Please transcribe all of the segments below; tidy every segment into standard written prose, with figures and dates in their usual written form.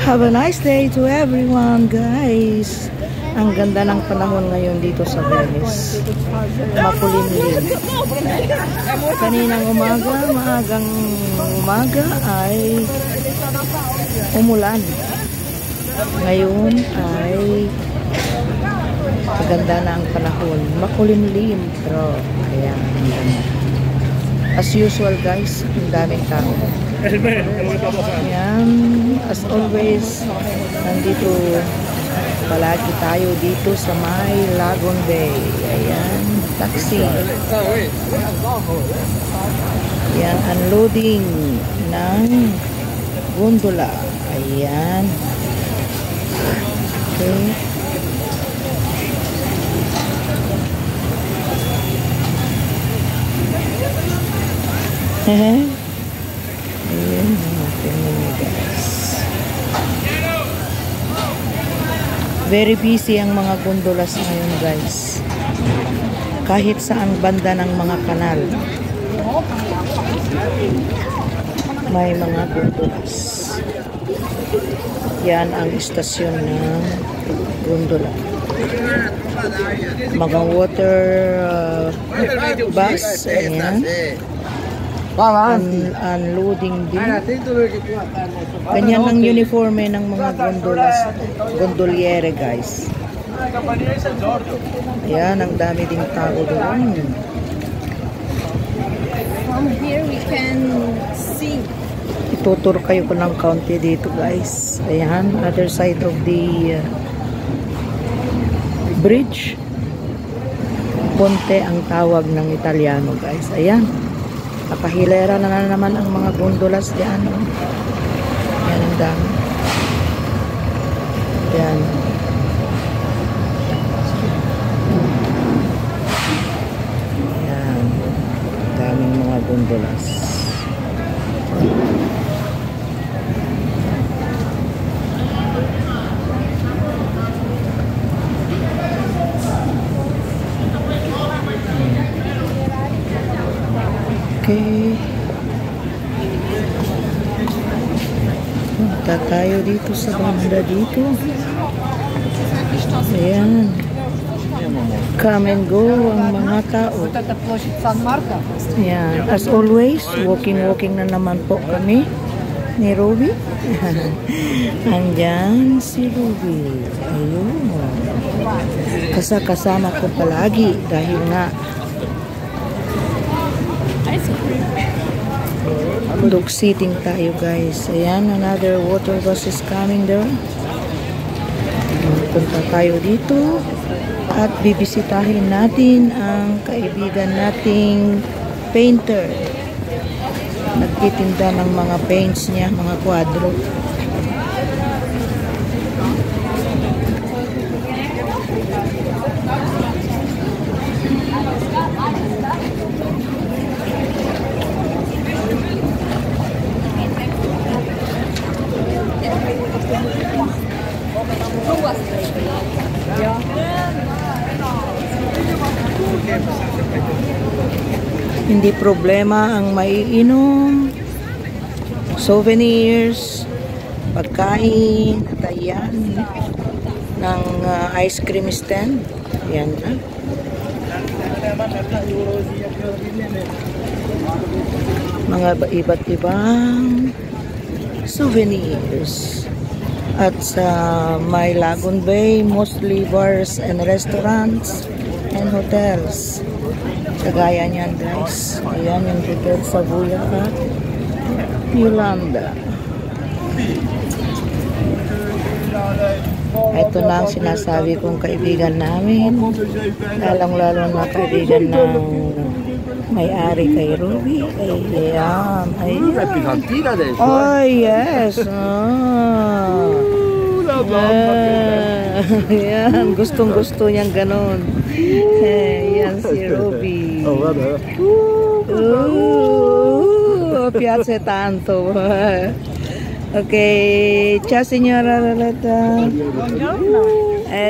Have a nice day to everyone, guys. Ang ganda ng panahon ngayon dito sa Venice. Makulimlim. Kaninang maagang umaga ay umulan. Ngayon ay maganda na ang panahon. Makulimlim, pero ayan, as usual, guys, ang daming tao. Ayan, as always, nandito palagi tayo dito sa may Lagon Bay. Ayan, taxi. Ayan, unloading ng gondola. Ayan. Okay. Ayan, guys. Very busy ang mga gondolas ngayon, guys. Kahit saang banda ng mga kanal, may mga gondolas. Yan ang istasyon ng gondola. Mga water bus. Ayan. Unloading din. Ganyan ang uniforme ng mga gondoliere, guys. Ayan, ang dami ding tao doon. From here we can see. Itutur kayo ko ng kaunti dito, guys. Ayan, other side of the bridge. Ponte ang tawag ng Italiano, guys. Ayan. Nakahilera na naman ang mga gondolas diyan. Yan ang dami. Yan. Yan. Daming mga gondolas. Okay. Punta tayo dito sa banda dito. Ayan. Come and go ang mga tao. Ayan. As always, walking na naman po kami ni Ruby. Andyan si Ruby. Ayun. Kasama ko palagi dahil nga dog sitting tayo, guys. Ayan, another water bus is coming there. Punta tayo dito at bibisitahin natin ang kaibigan nating painter. Nagtitinda ng mga paints niya, mga kwadro. Hindi problema ang maiinom, souvenirs, pagkain, at ayan, ng ice cream stand. Ayan na. Mga iba't ibang souvenirs. At sa may Lagon Bay, mostly bars and restaurants and hotels. Kagaya niyan, guys. Ayan yung hotel sa Buya at Yolanda. Ito na ang sinasabi kong kaibigan namin. Lalong-lalo na kaibigan ng may-ari kay Ruby. Ayan. Oh, yes. Ayan. Gustong-gusto niyang ganon. Ayan si Ruby. Piace tanto. Okay. Ciao, signora Roletta.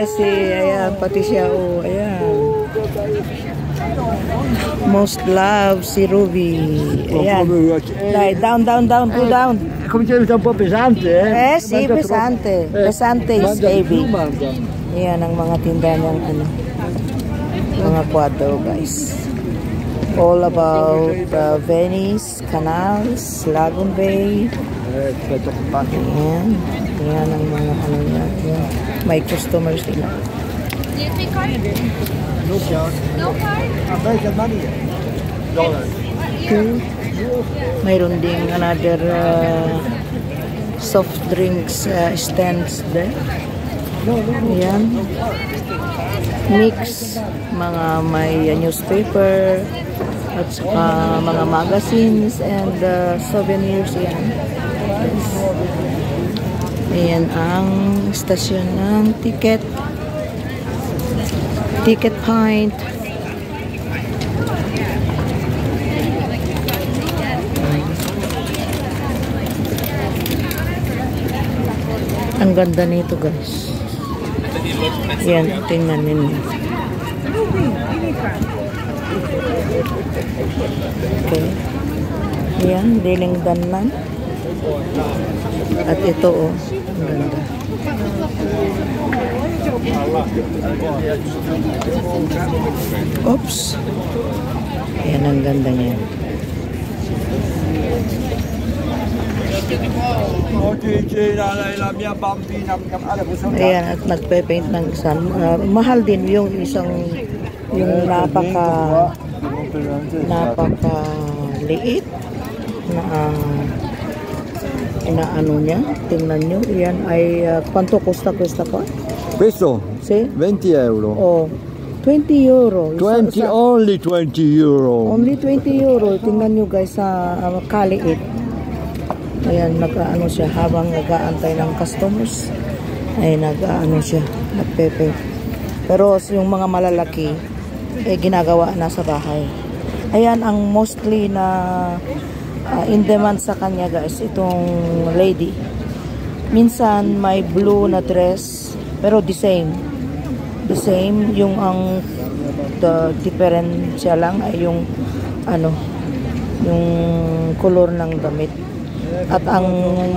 Si, ayan. Pati siya. Ayan. Most love si Ruby. Ayan. Down, pull down. cominciare un po' pesante, eh? Sì, pesante. Pesante is heavy. Yan ang mga tinda ng ano, mga kwadro, guys. All about Venice, canals, Lagoon Bay. Yan. Yan ang mga ano niya. Yan. May customers sila. Do you take card? No card. No card? American money. Dollars. Okay. Mayroon ding another soft drinks stands there. Yan. Mix. Mga may newspaper at saka mga magazines and souvenirs. Yan. Yes. Ayan ang stasyon ng ticket point. Ang ganda nito, guys. Yan, tingnan ninyo. Okay. Yan, diling danan. At ito, oh, ang ganda. Oops. Yan, ang ganda niya. Ayan, at nagpe-paint ng isang mahal din yung isang yung napaka liit na inaano niya. Tingnan nyo, yan ay quanto costa pa? Questo? See? 20 euro. Oh, 20 euro. 20, only 20 euro. Only 20 euro. Tingnan nyo, guys, sa kaliit. Ayan, nag-ano siya habang nag-aantay ng customers. Ay, nag-ano siya, nagpepe. Pero yung mga malalaki, ginagawa na sa bahay. Ayan, ang mostly na in demand sa kanya, guys, itong lady. Minsan, may blue na dress, pero the same. The same, yung ang the different siya lang ay yung ano, yung color ng damit. At ang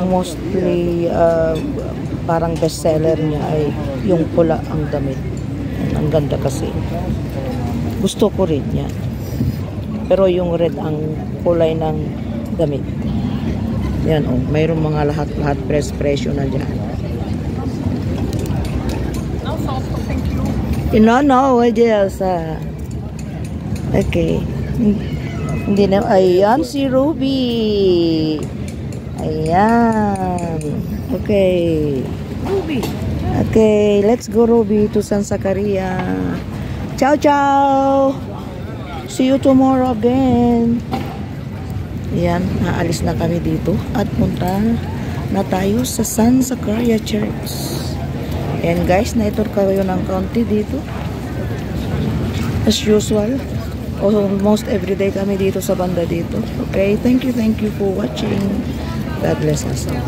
mostly parang bestseller niya ay yung pula ang damit. Ang ganda kasi. Gusto ko rin yan. Pero yung red ang kulay ng damit. Yan, oh, mayroong mga lahat presyo na dyan. No, just okay. Hindi na, ayan si Ruby. Ayan. Okay. Ruby. Okay, let's go, Ruby, to San Zacaria. Ciao, ciao. See you tomorrow again. Ayan, naalis na kami dito at punta na tayo sa San Zacaria Church. Ayan, guys, na-tour kayo ng kaunti dito. As usual. Almost everyday kami dito sa banda dito. Okay, thank you for watching. God bless us all.